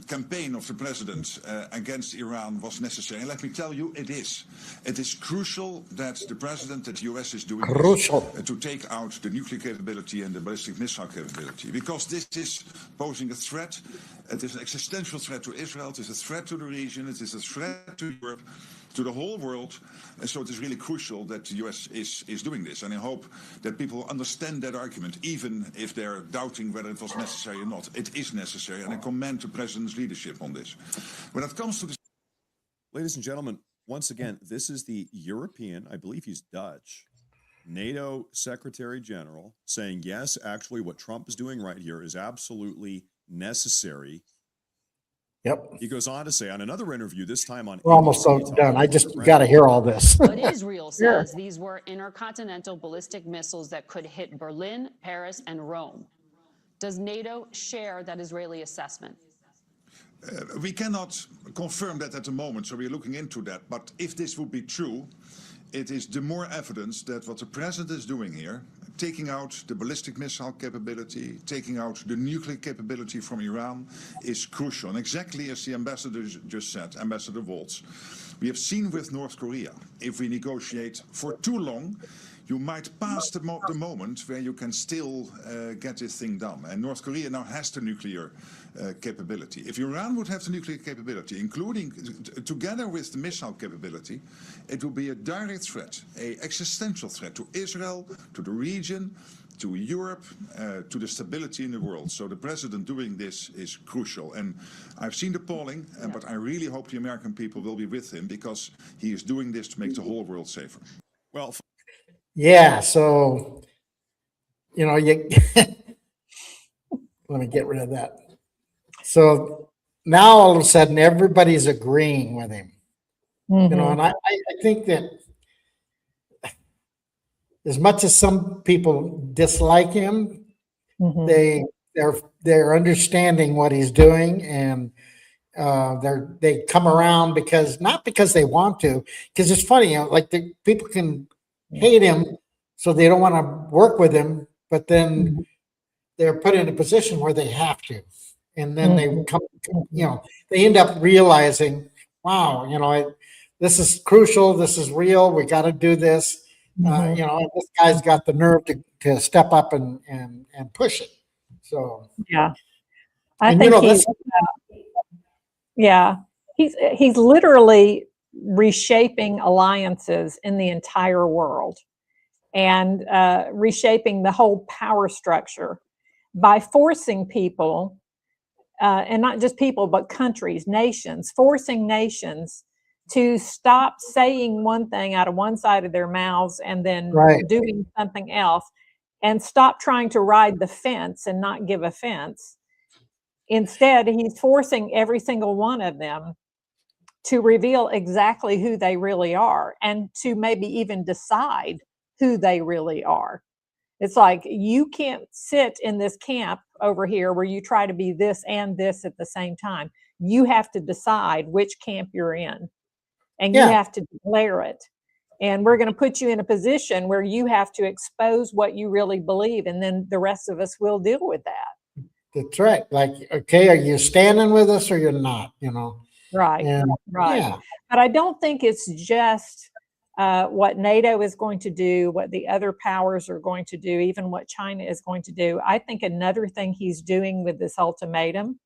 campaign of the president against Iran was necessary. And let me tell you, it is. It is crucial that the president, that the US is doing this, to take out the nuclear capability and the ballistic missile capability, because this is posing a threat. It is an existential threat to Israel. It is a threat to the region. It is a threat to Europe, to the whole world. And so it is really crucial that the US is doing this. And I hope that people understand that argument, even if they're doubting whether it was necessary or not. It is necessary, and I commend the president's leadership on this. When it comes to this... Ladies and gentlemen, once again, this is the European, I believe he's Dutch, NATO Secretary General saying, yes, actually what Trump is doing right here is absolutely necessary Yep. He goes on to say on another interview, this time on We're almost ABC, done. talking I to just President got to hear all this. But Israel Sure. says these were intercontinental ballistic missiles that could hit Berlin, Paris, and Rome. Does NATO share that Israeli assessment? We cannot confirm that at the moment, so we're looking into that. But if this would be true, it is the more evidence that what the president is doing here, taking out the ballistic missile capability, taking out the nuclear capability from Iran, is crucial. And exactly as the ambassador just said, Ambassador Waltz, we have seen with North Korea, if we negotiate for too long, you might pass the moment where you can still get this thing done. And North Korea now has the nuclear capability. If Iran would have the nuclear capability, including together with the missile capability, it would be a direct threat, an existential threat to Israel, to the region, to Europe, to the stability in the world. So the president doing this is crucial. And I've seen the polling, but I really hope the American people will be with him, because he is doing this to make the whole world safer. Well, Yeah, so, you know, you let me get rid of that. So now all of a sudden everybody's agreeing with him. You know, and I think that as much as some people dislike him, they're understanding what he's doing, and they come around not because they want to, because it's funny, you know, like the people can hate him, so they don't want to work with him, but then they're put in a position where they have to, and then they come, you know, they end up realizing, wow, you know, this is crucial, this is real, we got to do this, you know, and this guy's got the nerve to step up and push it. So yeah, I and, think you know, he's he's literally reshaping alliances in the entire world, and reshaping the whole power structure by forcing people, and not just people, but countries, nations, forcing nations to stop saying one thing out of one side of their mouths and then doing something else, and stop trying to ride the fence and not give offense. Instead, he's forcing every single one of them to reveal exactly who they really are, and to maybe even decide who they really are. It's like, you can't sit in this camp over here where you try to be this and this at the same time. You have to decide which camp you're in, and you have to declare it. And we're going to put you in a position where you have to expose what you really believe, and then the rest of us will deal with that. That's right. Like, okay, are you standing with us or you're not, you know? Right. And, right. yeah. But I don't think it's just what NATO is going to do, what the other powers are going to do, even what China is going to do. I think another thing he's doing with this ultimatum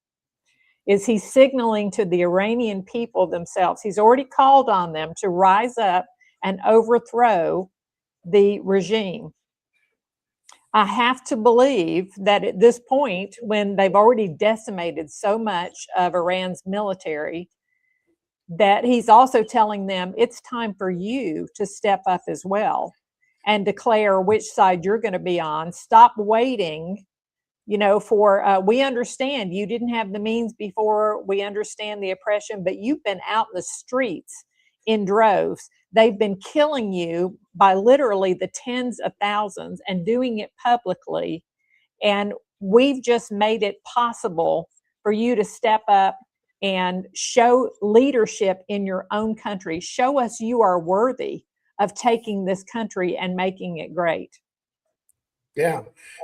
is he's signaling to the Iranian people themselves. He's already called on them to rise up and overthrow the regime. I have to believe that at this point, when they've already decimated so much of Iran's military, that he's also telling them it's time for you to step up as well and declare which side you're going to be on. Stop waiting, you know, for, we understand you didn't have the means before, we understand the oppression, but you've been out in the streets in droves. They've been killing you by literally the tens of thousands and doing it publicly. And we've just made it possible for you to step up and show leadership in your own country. Show us you are worthy of taking this country and making it great. Yeah.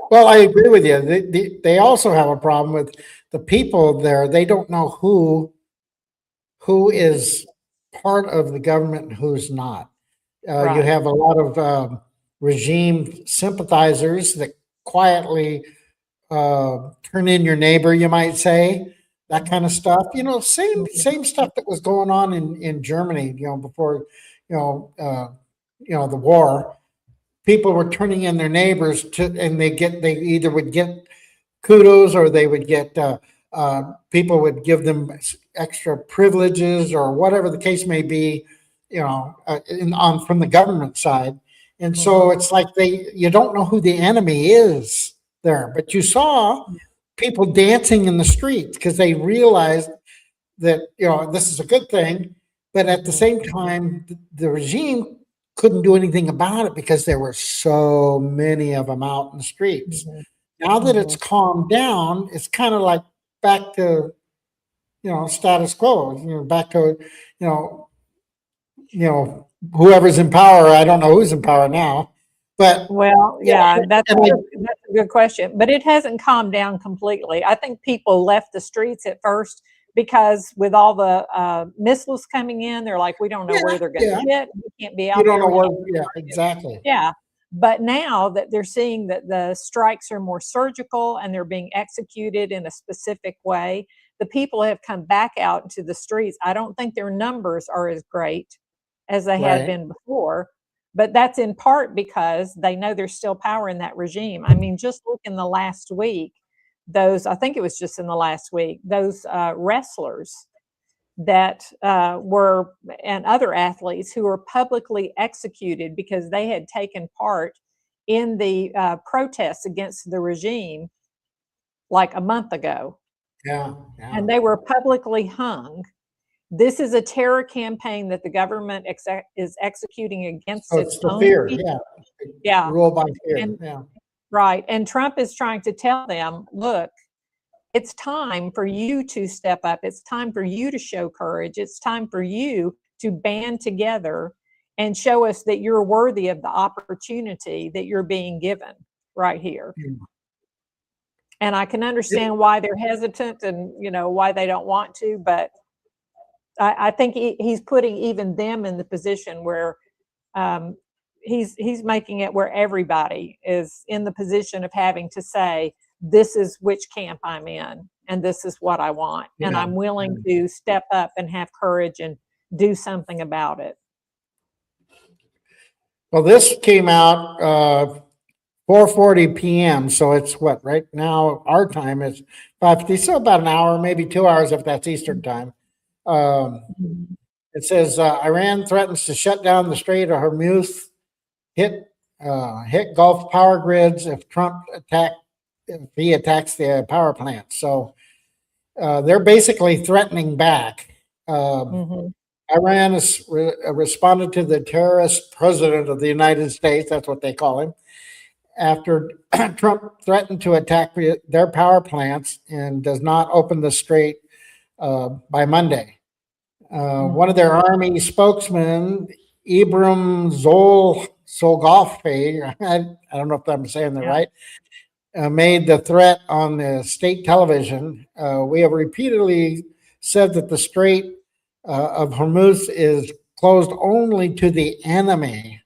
Well, I agree with you. They also have a problem with the people there. They don't know who is part of the government and who's not. You have a lot of regime sympathizers that quietly turn in your neighbor, you might say, that kind of stuff. You know, same stuff that was going on in Germany, you know, before, the war. People were turning in their neighbors and they either would get kudos, or they would get people would give them extra privileges, or whatever the case may be, you know, from the government side. And so it's like you don't know who the enemy is there, but you saw people dancing in the streets because they realized that, this is a good thing, but at the same time, the regime couldn't do anything about it because there were so many of them out in the streets. Now that it's calmed down, it's kind of like back to, status quo, back to, whoever's in power. I don't know who's in power now, but well, that's a good question, but it hasn't calmed down completely. I think people left the streets at first because with all the missiles coming in, they're like, we don't know where they're going to hit. We can't be out you don't there. know where, exactly. Yeah. But now that they're seeing that the strikes are more surgical and they're being executed in a specific way, the people have come back out into the streets. I don't think their numbers are as great as they had been before, but that's in part because they know there's still power in that regime. I mean, just look in the last week, I think it was just in the last week, those wrestlers that were, and other athletes who were publicly executed because they had taken part in the protests against the regime like a month ago. Yeah. And they were publicly hung. This is a terror campaign that the government is executing against its the own fear, people. Yeah. Rule by fear. And, right. And Trump is trying to tell them, look, it's time for you to step up. It's time for you to show courage. It's time for you to band together and show us that you're worthy of the opportunity that you're being given right here. And I can understand why they're hesitant and, why they don't want to, but I think he's putting even them in the position where he's making it where everybody is in the position of having to say, this is which camp I'm in, and this is what I want. And I'm willing to step up and have courage and do something about it. Well, this came out 4:40 p.m. So it's what, right now, our time is 5:50, so about an hour, maybe 2 hours if that's Eastern time. It says Iran threatens to shut down the Strait of Hormuz, hit Gulf power grids if he attacks the power plant. So they're basically threatening back. Iran has responded to the terrorist president of the United States, that's what they call him, after Trump threatened to attack their power plants and does not open the strait by Monday. One of their army spokesmen, Ibrahim Zolgafay, I don't know if I'm saying that right, made the threat on the state television. We have repeatedly said that the Strait of Hormuz is closed only to the enemy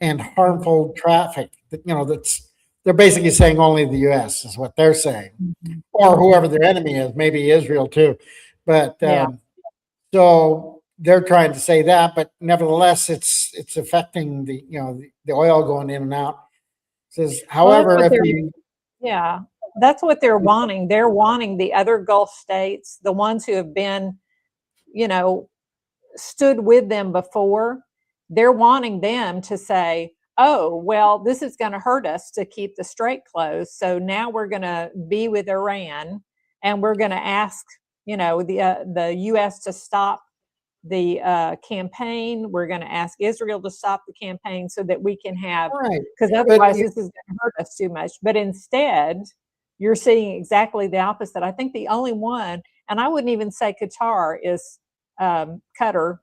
and harmful traffic. They're basically saying only the U.S. is what they're saying, or whoever their enemy is, maybe Israel too. But so they're trying to say that, but nevertheless, it's affecting the oil going in and out. It says, however, that's what they're wanting. They're wanting the other Gulf states, the ones who have been, stood with them before. They're wanting them to say, oh, well, this is going to hurt us to keep the strait closed. So now we're going to be with Iran and we're going to ask, the U.S. to stop the campaign. We're going to ask Israel to stop the campaign so that we can have, because otherwise this is going to hurt us too much. But instead, you're seeing exactly the opposite. I think the only one, and I wouldn't even say Qatar, is Qatar.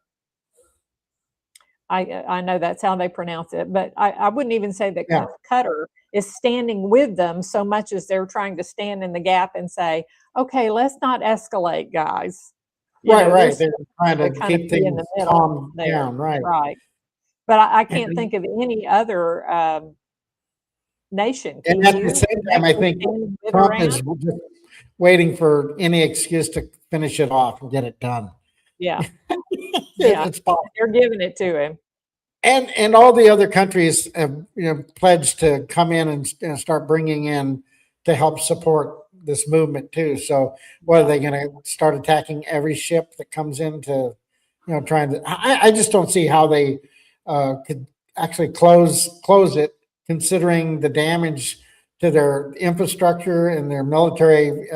I know that's how they pronounce it, but I wouldn't even say that Qatar is standing with them so much as they're trying to stand in the gap and say, okay, let's not escalate, guys. Right. They're trying to keep things calm down, right. But I can't think of any other nation. And at the same time, I think Trump is just waiting for any excuse to finish it off and get it done. Yeah. They're giving it to him. And all the other countries have pledged to come in and start bringing in to help support this movement too. So what are they going to start attacking every ship that comes in to, trying to, I just don't see how they could actually close it, considering the damage to their infrastructure and their military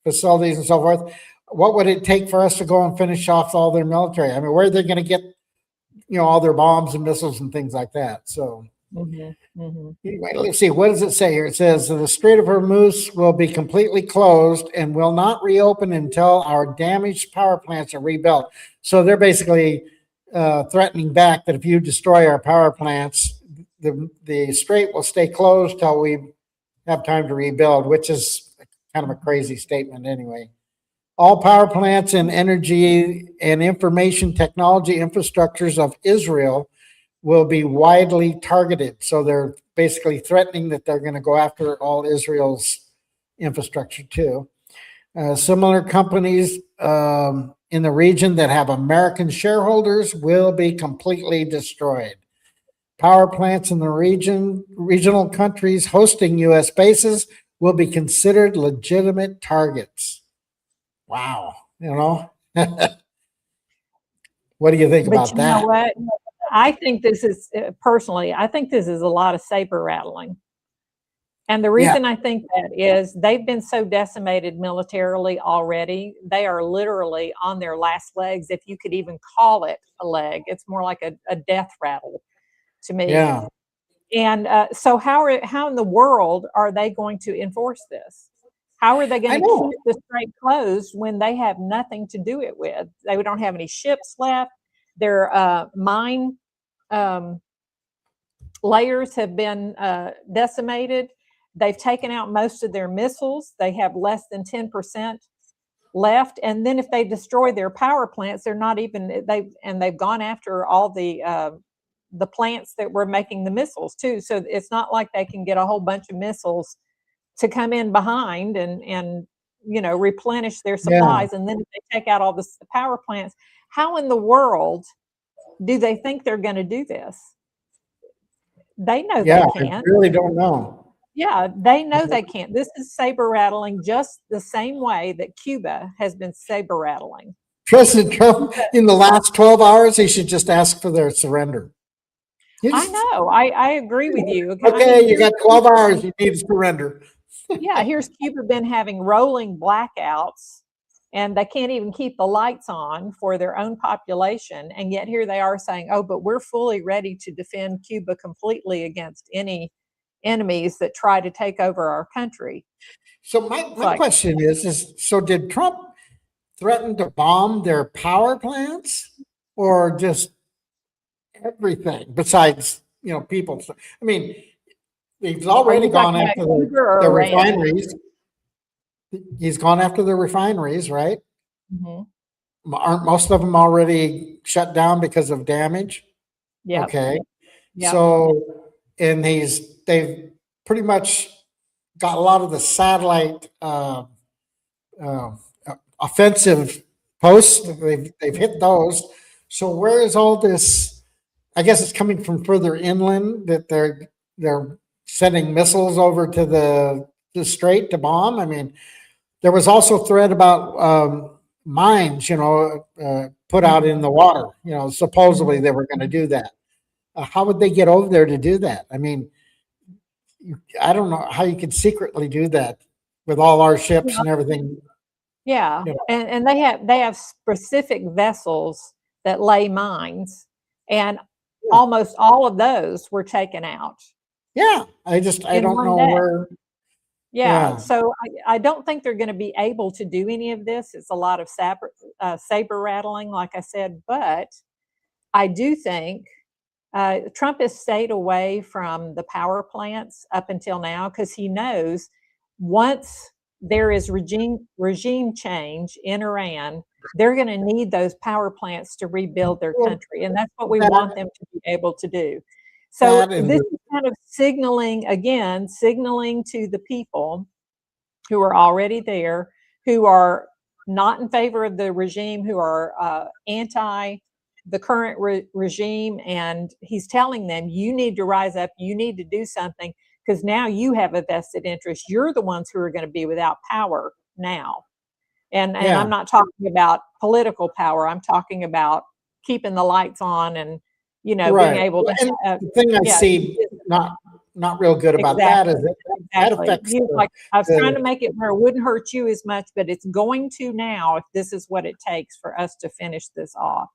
facilities and so forth. what would it take for us to go and finish off all their military? I mean, where are they going to get, all their bombs and missiles and things like that? So anyway, let's see. What does it say here? It says the Strait of Hormuz will be completely closed and will not reopen until our damaged power plants are rebuilt. So they're basically threatening back that if you destroy our power plants, the strait will stay closed till we have time to rebuild, which is kind of a crazy statement anyway. All power plants and energy and information technology infrastructures of Israel will be widely targeted. So they're basically threatening that they're going to go after all Israel's infrastructure too. Similar companies in the region that have American shareholders will be completely destroyed. Power plants in the regional countries hosting U.S. bases will be considered legitimate targets. Wow. What do you think about that? You know what? I think this is, personally, I think this is a lot of saber rattling. And the reason I think that is they've been so decimated militarily already. They are literally on their last legs, if you could even call it a leg. It's more like a death rattle to me. Yeah. And so how in the world are they going to enforce this? How are they going to keep the strait closed when they have nothing to do it with? They don't have any ships left. Their mine layers have been decimated. They've taken out most of their missiles. They have less than 10% left. And then if they destroy their power plants, they're not even, they've gone after all the plants that were making the missiles too. So it's not like they can get a whole bunch of missiles to come in behind and replenish their supplies. And then if they take out all the power plants, how in the world do they think they're going to do this? They know they can't. I really don't know. Yeah, they know they can't. This is saber rattling just the same way that Cuba has been saber rattling. President Trump, in the last 12 hours, he should just ask for their surrender. I know. I agree with you. Okay, you got 12 hours. You need to surrender. Yeah, here's Cuba been having rolling blackouts, and they can't even keep the lights on for their own population. And yet here they are saying, oh, but we're fully ready to defend Cuba completely against any enemies that try to take over our country. So my question is, so did Trump threaten to bomb their power plants or just everything besides, people? I mean, he's already gone after the refineries. He's gone after the refineries, right? Aren't most of them already shut down because of damage? Yeah. Okay. Yep. So, and they've pretty much got a lot of the satellite offensive posts. They've hit those. So where is all this? I guess it's coming from further inland that they're sending missiles over to the strait to bomb. I mean, there was also threat about mines, put out in the water. Supposedly they were going to do that. How would they get over there to do that? I mean, I don't know how you could secretly do that with all our ships and everything. Yeah, and they have specific vessels that lay mines, and almost all of those were taken out. Yeah, I don't know where. Yeah, so I don't think they're going to be able to do any of this. It's a lot of saber rattling, like I said, but I do think Trump has stayed away from the power plants up until now because he knows once there is regime change in Iran, they're going to need those power plants to rebuild their country, and that's what we want them to be able to do. So this is kind of signaling to the people who are already there, who are not in favor of the regime, who are anti the current regime, and he's telling them, you need to rise up, you need to do something, because now you have a vested interest. You're the ones who are going to be without power now. And I'm not talking about political power. I'm talking about keeping the lights on and, being able to. The thing I see not real good about that is that Exactly. affects He was like, I was trying to make it where it wouldn't hurt you as much, but it's going to now if this is what it takes for us to finish this off.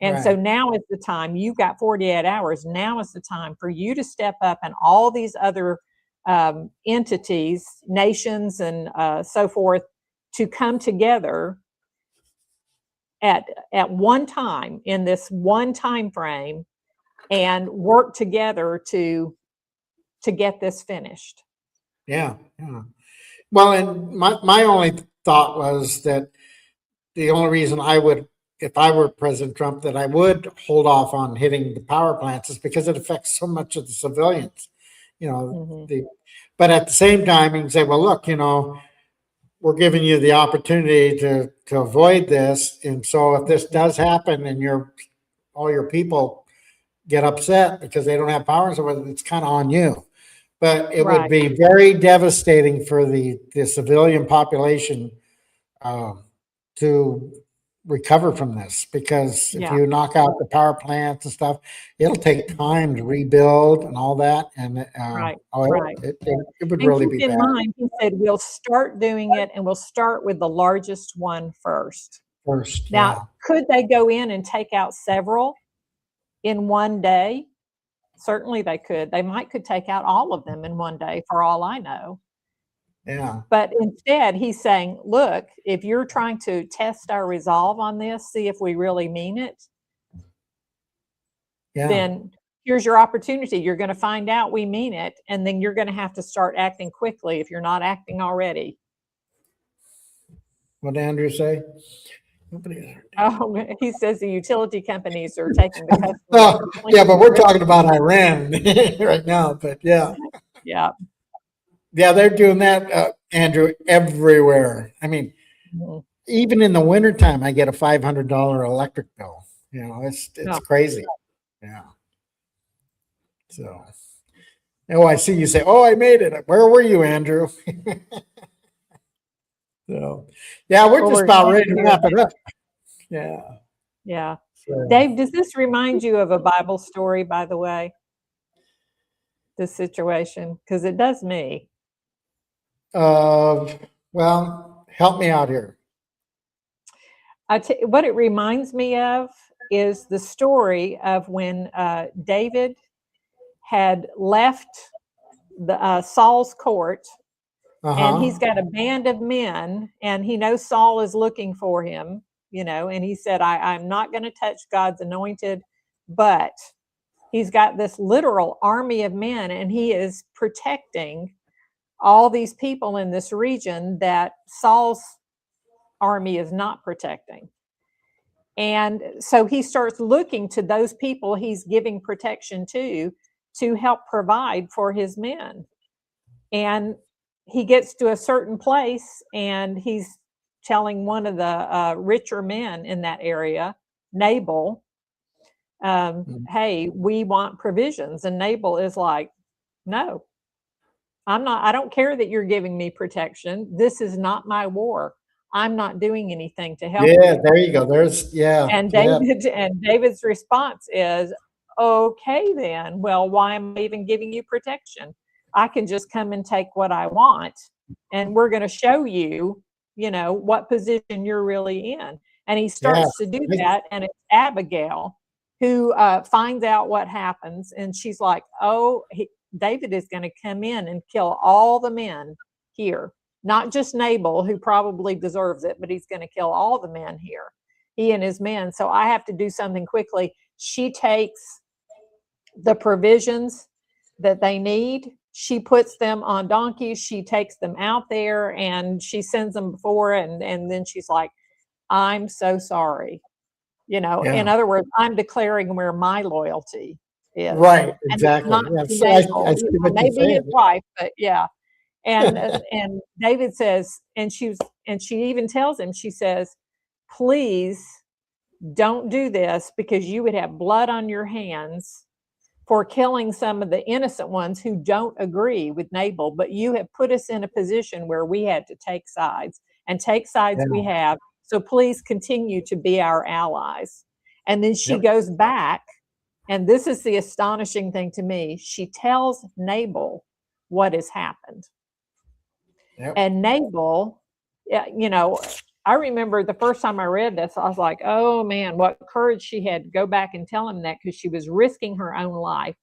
And so Right. now is the time. You've got 48 hours. Now is the time for you to step up, and all these other entities, nations, and so forth, to come together at one time in this one time frame and work together to get this finished. Yeah, yeah. Well, and my only thought was that the only reason I would, if I were President Trump, that I would hold off on hitting the power plants is because it affects so much of the civilians, you know. But at the same time, you can say, well, look, you know, we're giving you the opportunity to avoid this, and so if this does happen and all your people get upset because they don't have power, so it's kind of on you. But it would be very devastating for the civilian population to recover from this, because if you knock out the power plants and stuff, it'll take time to rebuild and all that. And it would And really keep be in bad. mind, he said, we'll start doing it, and we'll start with the largest one first. First, Now, could they go in and take out several in one day? Certainly they could. They could take out all of them in one day, for all I know. Yeah. But instead, he's saying, look, if you're trying to test our resolve on this, see if we really mean it, then here's your opportunity. You're going to find out we mean it, and then you're going to have to start acting quickly if you're not acting already. What did Andrew say? Oh, he says the utility companies are taking the customers. Oh, yeah, but we're talking about Iran right now. But yeah. Yeah. Yeah, they're doing that, Andrew, everywhere. I mean, even in the wintertime, I get a $500 electric bill. You know, it's crazy. Yeah. So, oh, I see you say, oh, I made it. Where were you, Andrew? So, yeah, we're just about ready to wrap it up. Yeah. Yeah. So, Dave, does this remind you of a Bible story, by the way? This situation? Because it does me. well, help me out here. What it reminds me of is the story of when David had left the Saul's court, and he's got a band of men, and he knows Saul is looking for him, you know, and he said, I'm not going to touch God's anointed, but he's got this literal army of men, and he is protecting all these people in this region that Saul's army is not protecting. And so he starts looking to those people he's giving protection to help provide for his men. And he gets to a certain place, and he's telling one of the richer men in that area, Nabal, hey, we want provisions. And Nabal is like, no, I don't care that you're giving me protection. This is not my war. I'm not doing anything to help you. There you go. And David's response is, okay, then, well, why am I even giving you protection? I can just come and take what I want, and we're going to show you, you know, what position you're really in. And he starts to do that, and it's Abigail who finds out what happens, and she's like, oh, David is going to come in and kill all the men here. Not just Nabal, who probably deserves it, but he's going to kill all the men here, he and his men. So I have to do something quickly. She takes the provisions that they need. She puts them on donkeys. She takes them out there, and she sends them before. And then she's like, I'm so sorry. You know, in other words, I'm declaring where my loyalty is. Right, exactly. Maybe his wife, but yeah. And David says, and she even tells him, she says, please don't do this, because you would have blood on your hands for killing some of the innocent ones who don't agree with Nabal, but you have put us in a position where we had to take sides, and take sides we have. So please continue to be our allies. And then she goes back, and this is the astonishing thing to me. She tells Nabal what has happened. Yep. And Nabal, you know, I remember the first time I read this, I was like, oh man, what courage she had to go back and tell him that, because she was risking her own life.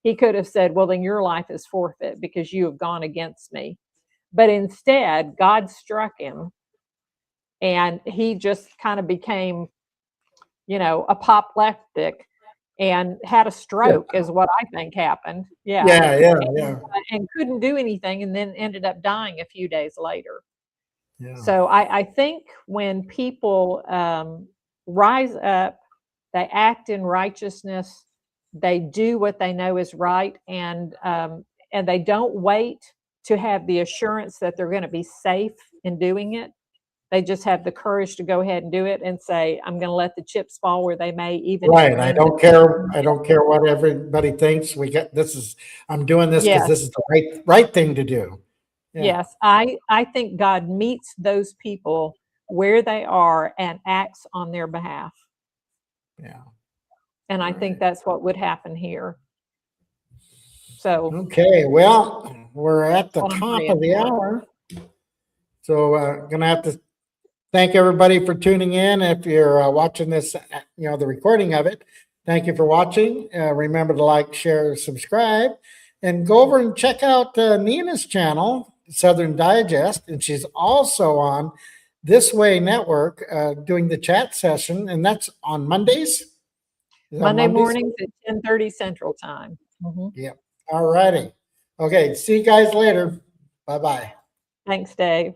He could have said, well, then your life is forfeit because you have gone against me. But instead, God struck him, and he just kind of became, you know, apoplectic and had a stroke, is what I think happened. Yeah. And couldn't do anything, and then ended up dying a few days later. Yeah. So I think when people rise up, they act in righteousness, they do what they know is right, and they don't wait to have the assurance that they're going to be safe in doing it. They just have the courage to go ahead and do it and say, I'm going to let the chips fall where they may. Even right. I don't care what everybody thinks. I'm doing this because this is the right thing to do. Yeah. Yes, I think God meets those people where they are and acts on their behalf. Yeah. And I think that's what would happen here. So okay, well, we're at the top of the hour. So gonna have to thank everybody for tuning in. If you're watching this, you know, the recording of it, thank you for watching. Remember to like, share, subscribe, and go over and check out Nina's channel, Southern Digest, and she's also on This Way Network doing the chat session, and that's on Mondays. Monday mornings at 10:30 Central Time. Yep. All righty. Okay. See you guys later. Bye-bye. Thanks, Dave.